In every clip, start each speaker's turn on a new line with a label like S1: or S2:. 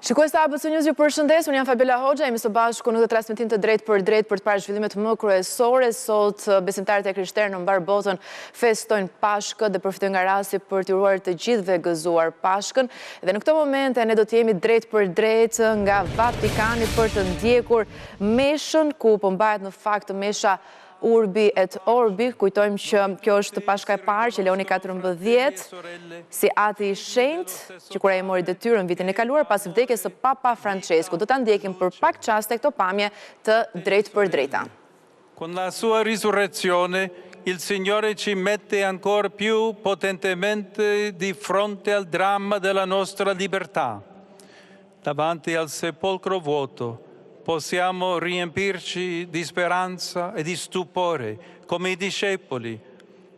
S1: Shikues të ABC News, ju përshëndes, unë jam Fabiola Hoxha, jemi së bashku në këtë transmetim të drejt për të parë zhvillimet më kryesore. Sot besimtarët e krishterë në mbar botën festojnë Pashkën dhe përfitojnë nga rasti për të uruar të gjithëve gëzuar Pashkën. Dhe në këtë moment ne do të jemi drejt për drejt nga Vatikani për të ndjekur meshën, ku po mbahet në fakt mesha Urbi et Orbi. Kujtojmë që kjo është Pashka e parë që Leoni 14 si ati i shenjtë, që kur ai mori detyrën vitin e kaluar pas vdekjes së Papa Francesco. Do ta ndjekim për pak çaste këto pamje të drejt për drejta.
S2: Con la sua risurrezione il Signore ci mette ancora più potentemente di fronte al dramma della nostra libertà. Davanti al sepolcro vuoto possiamo riempirci di speranza e di stupore come i discepoli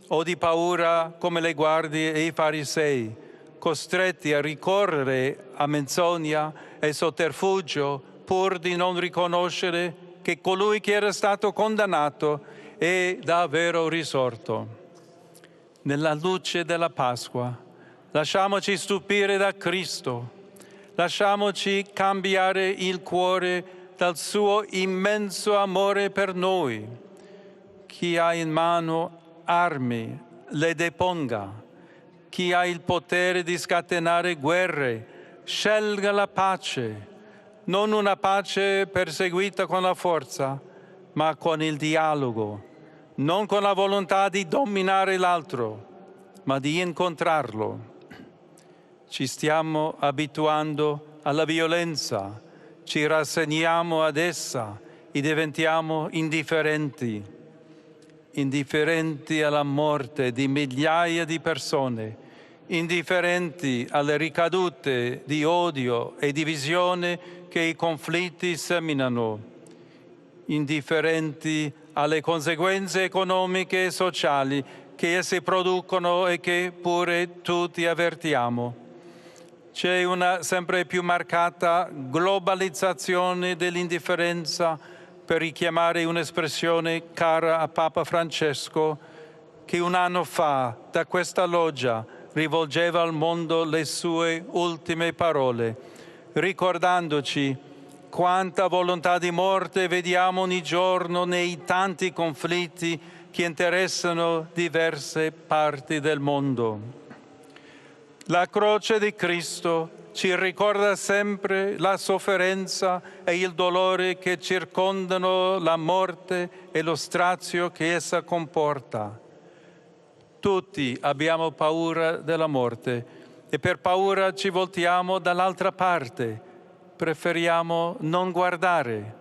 S2: o di paura come le guardie e i farisei, costretti a ricorrere a menzogna e sotterfugio pur di non riconoscere che colui che era stato condannato è davvero risorto. Nella luce della Pasqua, lasciamoci stupire da Cristo, lasciamoci cambiare il cuore dal suo immenso amore per noi. Chi ha in mano armi le deponga, chi ha il potere di scatenare guerre scelga la pace, non una pace perseguita con la forza, ma con il dialogo, non con la volontà di dominare l'altro, ma di incontrarlo. Ci stiamo abituando alla violenza, ci rassegniamo ad essa e diventiamo indifferenti alla morte di migliaia di persone, indifferenti alle ricadute di odio e divisione che i conflitti seminano, indifferenti alle conseguenze economiche e sociali che essi producono e che pure tutti avvertiamo. C'è una sempre più marcata globalizzazione dell'indifferenza, per richiamare un'espressione cara a Papa Francesco, che un anno fa da questa loggia rivolgeva al mondo le sue ultime parole, ricordandoci quanta volontà di morte vediamo ogni giorno nei tanti conflitti che interessano diverse parti del mondo. La croce di Cristo ci ricorda sempre la sofferenza e il dolore che circondano la morte e lo strazio che essa comporta. Tutti abbiamo paura della morte e per paura ci voltiamo dall'altra parte, preferiamo non guardare.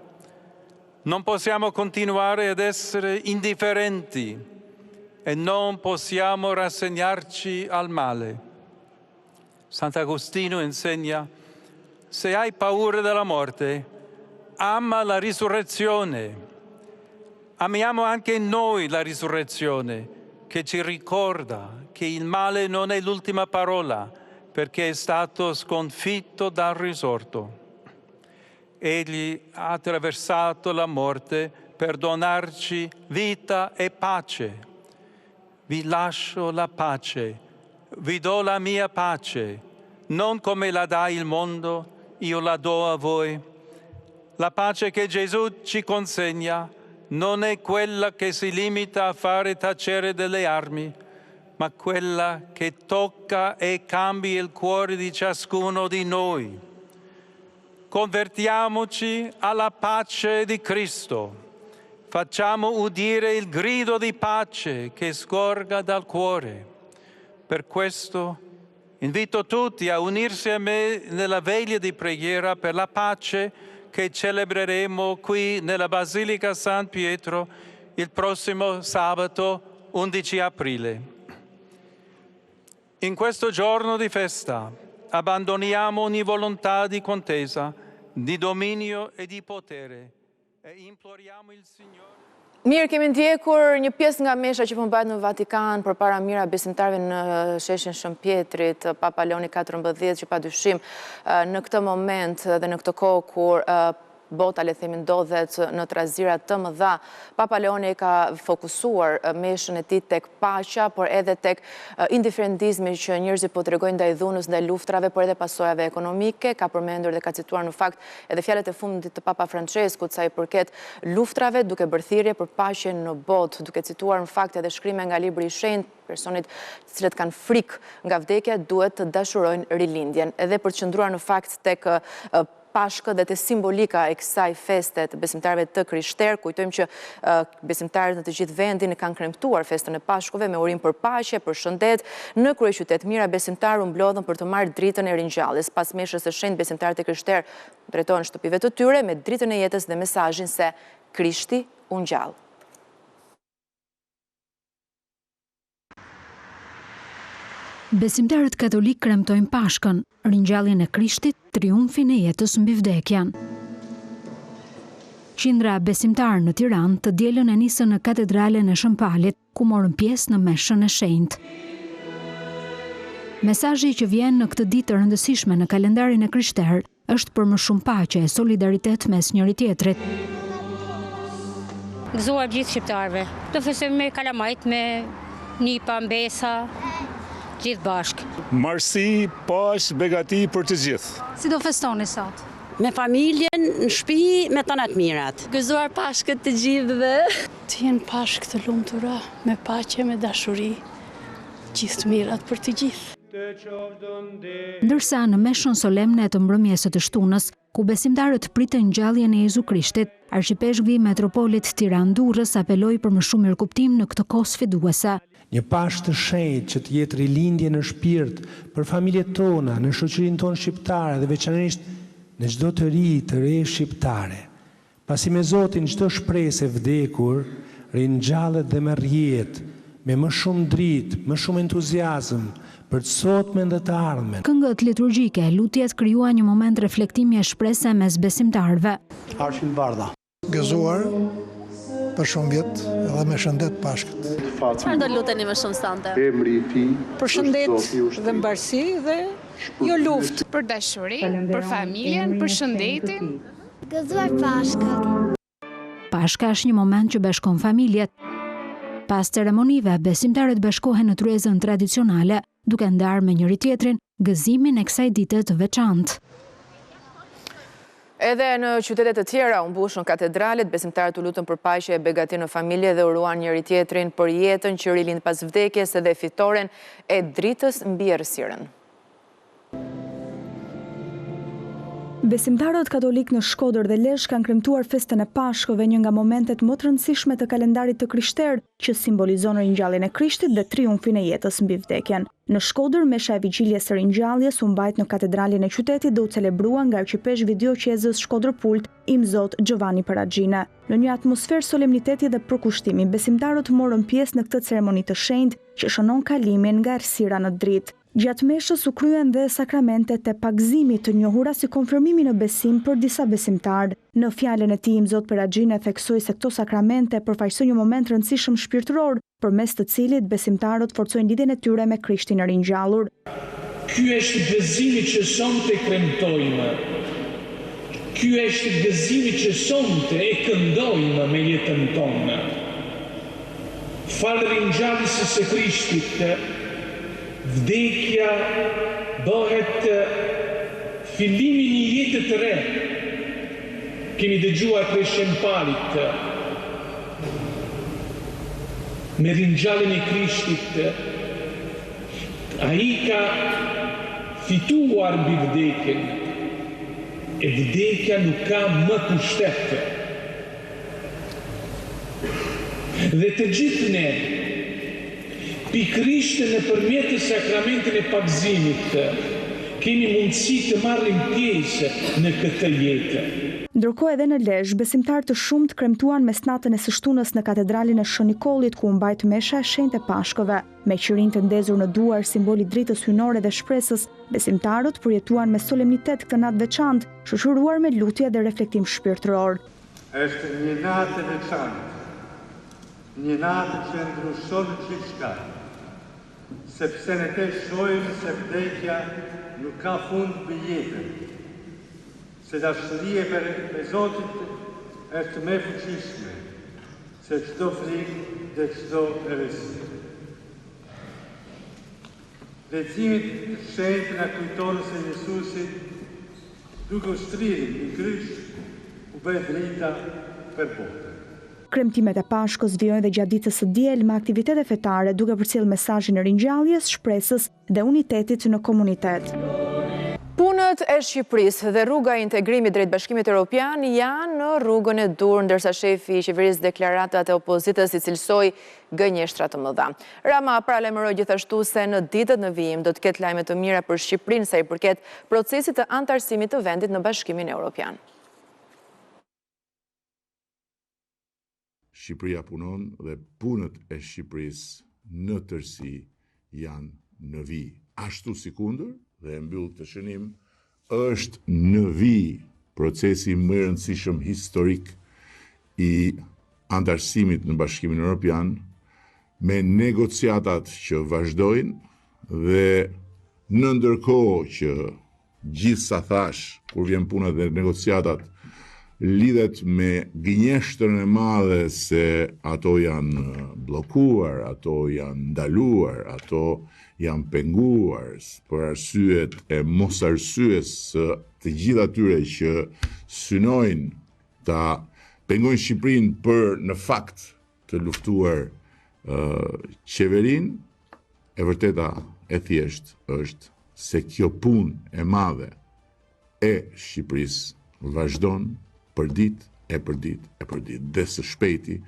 S2: Non possiamo continuare ad essere indifferenti e non possiamo rassegnarci al male. Sant'Agostino insegna: se hai paura della morte, ama la risurrezione. Amiamo anche noi la risurrezione, che ci ricorda che il male non è l'ultima parola, perché è stato sconfitto dal risorto. Egli ha attraversato la morte per donarci vita e pace. Vi lascio la pace. Vi do la mia pace, non come la dà il mondo, io la do a voi. La pace che Gesù ci consegna non è quella che si limita a fare tacere delle armi, ma quella che tocca e cambia il cuore di ciascuno di noi. Convertiamoci alla pace di Cristo. Facciamo udire il grido di pace che scorga dal cuore. Per questo invito tutti a unirsi a me nella veglia di preghiera per la pace che celebreremo qui nella Basilica San Pietro il prossimo sabato 11 aprile. In questo giorno di festa abbandoniamo ogni volontà di contesa, di dominio e di potere e imploriamo il Signore.
S1: Mirë, kemi ndjekur një pjesë nga mesha që po mbahet në Vatikan përpara mira besimtarëve në sheshin Shëmpjetrit, Papa Leoni 14 që padyshim në këtë moment dhe në këtë kohë kur bota le themi ndodhet në trazira të mëdha. Papa Leoni ka fokusuar meshën e tij tek paqja, por edhe tek indiferentizmi që njerëzit po tregojnë ndaj dhunës, ndaj luftrave, por edhe pasojave ekonomike. Ka përmendur dhe ka cituar në fakt edhe fjalët e fundit të Papa Franceskut sa i përket luftrave duke bërë thirrje për paqen në botë, duke cituar në fakt edhe shkrime nga libri i shenjtë, personit të cilët kanë frikë nga vdekja duhet të dashurojnë rilindjen. Edhe për të qëndruar në fakt tek Pashkët dhe të simbolika e kësaj feste të besimtarëve të krishterë, kujtojmë që besimtarët në të gjithë vendin kanë kremtuar festën e Pashkëve me urim për paqe, për shëndet. Në kryeqytet mira besimtarë u mblodhën për të marrë dritën e ringjalljes. Pas meshës së shenjtë, besimtarët e krishterë drejtohen shtëpive të tyre me dritën e jetës dhe mesazhin se Krishti u ngjall.
S3: Besimtarët katolik kremtojnë Pashkën, ringjalljen e Krishtit, triumfin e jetës mbi vdekjen. Qindra besimtarë në Tiranë të dielën e nisën në katedralen e Shëmpalit, ku morën pjesë në meshën e shenjtë. Mesazhi që vjen në këtë ditë të rëndësishme në kalendarin e krishterë është për më shumë paqe e solidaritet mes njëri tjetrit.
S4: Gëzuar gjithë shqiptarëve. Të festojmë me kalamajt, me nipa, mbesa, gjithë bashkë.
S5: Marsi, paqë, begati për të gjithë.
S3: Si do festoni sot?
S6: Me familjen, në shtëpi, me tonat mirat.
S7: Gëzuar Pashkët të gjithëve. Të jenë Pashkë të lumtura, me paqe, me dashuri, gjithë mirat për të gjithë.
S3: Ndërsa në meshën solemne të mbrëmjesë të shtunës, ku besimtarët pritën ngjalljen e Jezu Krishtit, arqipeshkvi metropolit Tiranë-Durrës apeloi për më shumë mirëkuptim në këtë kohë sfiduese.
S8: Një Pashkë të shenjtë që të jetë rilindje në shpirt për familjet tona, në shoqërinë tonë shqiptare dhe veçanërisht në çdo të ri të re shqiptare. Pasi me Zotin çdo shpresë e vdekur ringjallet dhe merr jetë me më shumë dritë, më shumë entuziazëm për të sotmen dhe të ardhmen.
S3: Këngët liturgjike, lutjet krijuan një moment reflektimi e shpresë mes besimtarëve.
S9: Arshin Bardha.
S10: Gëzuar për shumë vjet dhe me shëndet Pashkët.
S7: Çfarë do luteni më shumë sante?
S9: Emri i tij.
S11: Për shëndet dhe mbarësi dhe jo luftë.
S12: Për dashuri, për familjen, për shëndetin.
S13: Gëzuar Pashkët.
S3: Pashka është një moment që bashkon familjet. Pas ceremonive, besimtarët bashkohen në tryezën tradicionale, duke ndarë me njëri tjetrin gëzimin e kësaj dite të veçantë.
S1: Edhe në qytetet të tjera u mbushën katedralet, besimtarët u lutën për paqe e begati në familje dhe uruan njëri tjetrin për jetën që rilind pas vdekjes edhe fitoren e dritës mbi errësirën.
S14: Besimtarët katolik në Shkodër dhe Lezhë kanë kremtuar festën e Pashkëve, një nga momentet më të rëndësishme të kalendarit të krishterë, që simbolizon ringjalljen e Krishtit dhe triumfin e jetës mbi vdekjen. Në Shkodër, mesha e vigjiljes së ringjalljes u mbajt në katedralin e qytetit dhe u celebrua nga arqipeshkvi dioqezës Shkodër-Pult, Imzot Giovanni Paragina. Në një atmosferë solemniteti dhe përkushtimi, besimtarët morën pjesë në këtë ceremoni të shenjtë që shënon kalimin nga errësira në dritë. Gjatë meshës u kryen dhe sakramentet e pagëzimit të njohura si konfirmimi në besim për disa besimtarë. Në fjalën e tij Imzot Paragina theksoi se këto sakramente përfaqësojnë një moment rëndësishëm shpirtëror, përmes të cilit besimtarët forcojnë lidhjen e tyre me Krishtin e ringjallur.
S15: Ky është gëzimi që sonte kremtojmë. Ky është gëzimi që sonte e këndojmë me jetën tonë. Falë ringjalljes së Krishtit, vdekja bëhet fillimi një jete të re. Kemi dëgjuar për Shëmpalit. Me ringjalljen e Krishtit, ai ka fituar mbi vdekjen. E vdekja nuk ka më pushtet. Dhe të gjithë ne, pikërisht nëpërmjet të sakramentit e pagëzimit, kemi mundësi të marrim pjesë në këtë jetë.
S14: Ndërkohë edhe në Lezhë, besimtarë të shumtë kremtuan mesnatën e së shtunës në katedralin e Shën Nikollit, ku u mbajt mesha e shenjtë e Pashkëve. Me qirin të ndezur në duar, simboli dritës hyjnore dhe shpresës, besimtarët përjetuan me solemnitet këtë natë veçantë, shoqëruar me lutje dhe reflektim shpirtëror.
S9: Është një natë e veçantë, një natë që ndryshon gjithçka, sepse ne të shohim se vdekja nuk ka fund për jetën, se dashuria me Zotit është më e fuqishme se çdo frikë dhe çdo errësi. Leximi i shenjtë na kujton se Jezusi, duke u shtrirë në kryq, u bë drita për botën.
S14: Kremtimet e Pashkës vijojnë dhe gjatë ditës së diel me aktivitete fetare duke përcjellë mesazhin e ringjalljes, shpresës dhe unitetit në komunitet.
S1: Punët e Shqipërisë dhe rruga e integrimit drejt Bashkimit Evropian janë në rrugën e dur, ndërsa shefi i qeverisë deklaratat e opozitës i cilësoi gënjeshtra të mëdha. Rama paralajmëroi gjithashtu se në ditët në vijim do të ketë lajme të mira për Shqipërinë sa i përket procesit të antarësimit të vendit në Bashkimin Evropian.
S16: Shqipëria punon dhe punët e Shqipërisë në tërësi janë në vijim. Ashtu si kundër, dhe mbyll të shënim, është në vijim procesi më i rëndësishëm historik i antarësimit në Bashkimin Evropian, me negociatat që vazhdojnë dhe në ndërkohë që gjithë sa thash, kur vjen puna dhe negociatat, lidhet me gënjeshtrën e madhe se ato janë bllokuar, ato janë ndaluar, ato janë penguar për arsyet e mos arsyes të gjithë atyre që synojnë ta pengojnë Shqipërinë për në fakt të luftuar qeverinë, e vërteta e thjesht është se kjo punë e madhe e Shqipërisë vazhdon për ditë e për ditë e për ditë, dhe së shpejti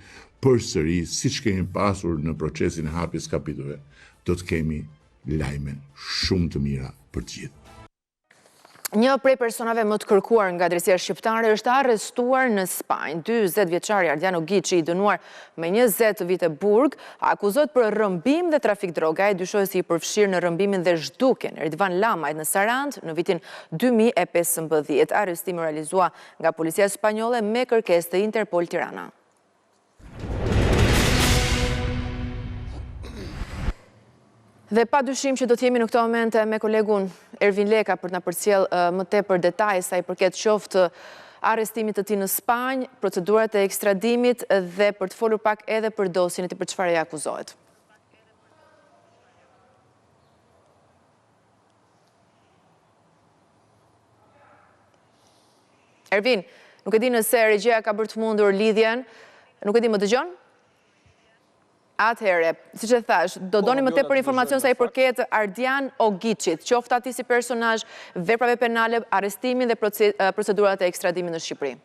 S16: përsëri, siç kemi pasur në procesin e hapjes kapitujve, do të kemi lajme shumë të mira për të gjithë.
S1: Një prej personave më të kërkuar nga drejtësia shqiptare është arrestuar në Spanjë. 40 vjeçari Ardiano Giçi, i dënuar me 20 vite burg, akuzohet për rrëmbim dhe trafik droga. Ai dyshohet se i përfshirë në rrëmbimin dhe zhdukjen e Ridvan Lamajt në Sarandë në vitin 2015. Arrestimi realizua nga policia spanjolle me kërkesë të Interpol Tirana. Dhe pa dyshim që do t'jemi në këto momente me kolegun Ervin Leka për të na përcjellë më tepër detaje sa i përket qoftë arrestimit të tij në Spanjë, procedurat e ekstradimit dhe për të folur pak edhe për dosjen e tij, për çfarë ai akuzohet. Ervin, nuk e di nëse regjia ka bërë të mundur lidhjen, nuk e di, më dëgjon? Atëhere, si që thash, do doni më tepër informacion sa i përket Ardian Ogiçit, qoftë ati si personazh, veprave penale, arrestimin dhe procedurat e ekstradimit në Shqipëri.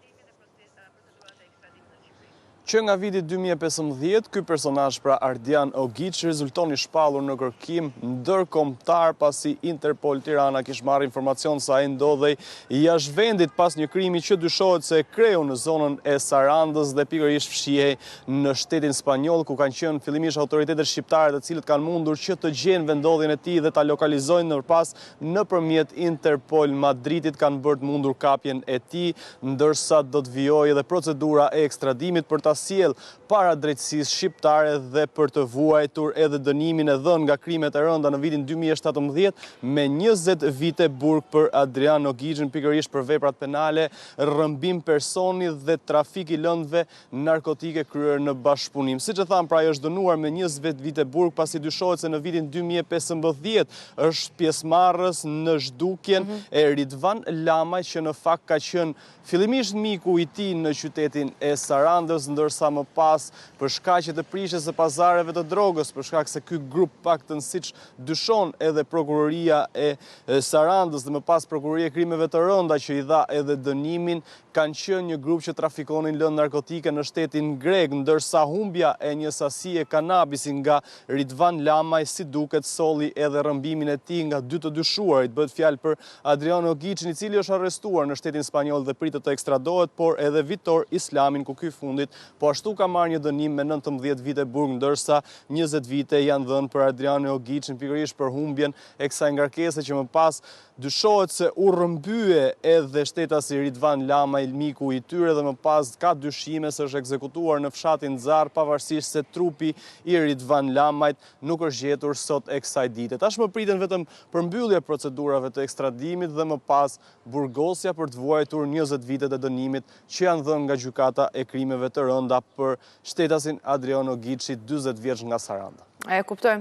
S17: Që nga viti 2015, ky personazh pra Ardian Ogiç rezultoni shpallur në kërkim ndërkombëtar pasi Interpol Tirana kishte marrë informacion se ai ndodhej jashtë vendit pas një krimi që dyshohet se kreu në zonën e Sarandës dhe pikërisht fshihej në shtetin spanjoll, ku kanë qenë fillimisht autoritetet shqiptare, të cilët kanë mundur që të gjejnë vendodhjen e tij dhe ta lokalizojnë, ndërpas nëpërmjet Interpol Madridit kanë bërë të mundur kapjen e tij, ndërsa do të vijojë edhe procedura e ekstradimit për ta sjell para drejtësisë shqiptare dhe për të vuajtur edhe dënimin e dhënë nga krimet e rënda në vitin 2017 me 20 vite burg për Ardian Ogiçin, pikërisht për veprat penale, rrëmbim personi dhe trafik i lëndëve narkotike kryer në bashkëpunim. Siç e tham, pra ai është dënuar me 20 vite burg pasi dyshohet se në vitin 2015 është pjesëmarrës në zhdukjen e Ridvan Lamajt, që në fakt ka qenë fillimisht miku i tij në qytetin e Sarandës, ndërsa më pas për shkaqe të prishjes së pazareve të drogës, për shkak se ky grup paktën siç dyshon edhe prokuroria e Sarandës dhe më pas prokuroria e krimeve të rënda që i dha edhe dënimin, kanë qenë një grup që trafikonin lëndë narkotike në shtetin grek, ndërsa humbja e një sasie kanabisi nga Ridvan Lamaj si duket solli edhe rrëmbimin e tij nga dy të dyshuarit. Bëhet fjalë për Ardian Ogiçin, i cili është arrestuar në shtetin spanjoll dhe pritet të ekstradohet, por edhe Vitor Islamin, ku ky fundit po ashtu ka marrë një dënim me 19 vite burg, ndërsa 20 vite janë dhënë për Adriano Ogiçin, pikërisht për humbjen e kësaj ngarkese që më pas dyshohet se u rrëmbye edhe shtetasi Ridvan Lama, miku i tyre, dhe më pas ka dyshime se është ekzekutuar në fshatin Zar, pavarësisht se trupi i Ridvan Lamajt nuk është gjetur sot e kësaj dite. Tashmë priten vetëm përmbyllje procedurave të ekstradimit dhe më pas burgosja për të vuajtur 20 vitet e dënimit që janë dhënë nga gjykata e krimeve të rënda për shtetasin Adriano Ogiçi, 40 vjeç nga Saranda.
S1: E kuptoj.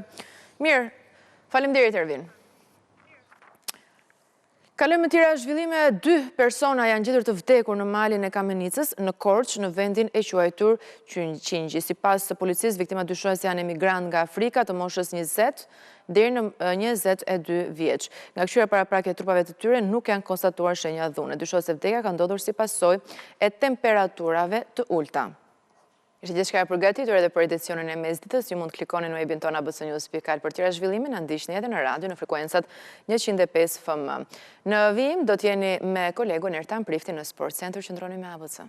S1: Mirë, faleminderit Ervin. Kalojmë tjera zhvillime, 2 persona janë gjetur të vdekur në malin e Kamenicës, në Korç, në vendin e quajtur Qingji. Sipas policisë, viktimat dyshohet se janë emigrant nga Afrika të moshës 20 deri në 22 vjeç. Nga këshyra paraprakje e trupave të tyre nuk janë konstatuar shenja dhune. Dyshohet se vdekja ka ndodhur si pasojë e temperaturave të ulta. Ishte gjithçka e përgatitur edhe për edicionin e mesditës, ju mund të klikoni në webin tonë abcnews.al për tjera zhvillime, na ndiqni edhe në radio në frekuencat 105 FM. Në vijim do t'jeni me kolegun Ertan Prifti në Sport Center, qëndroni me ABC.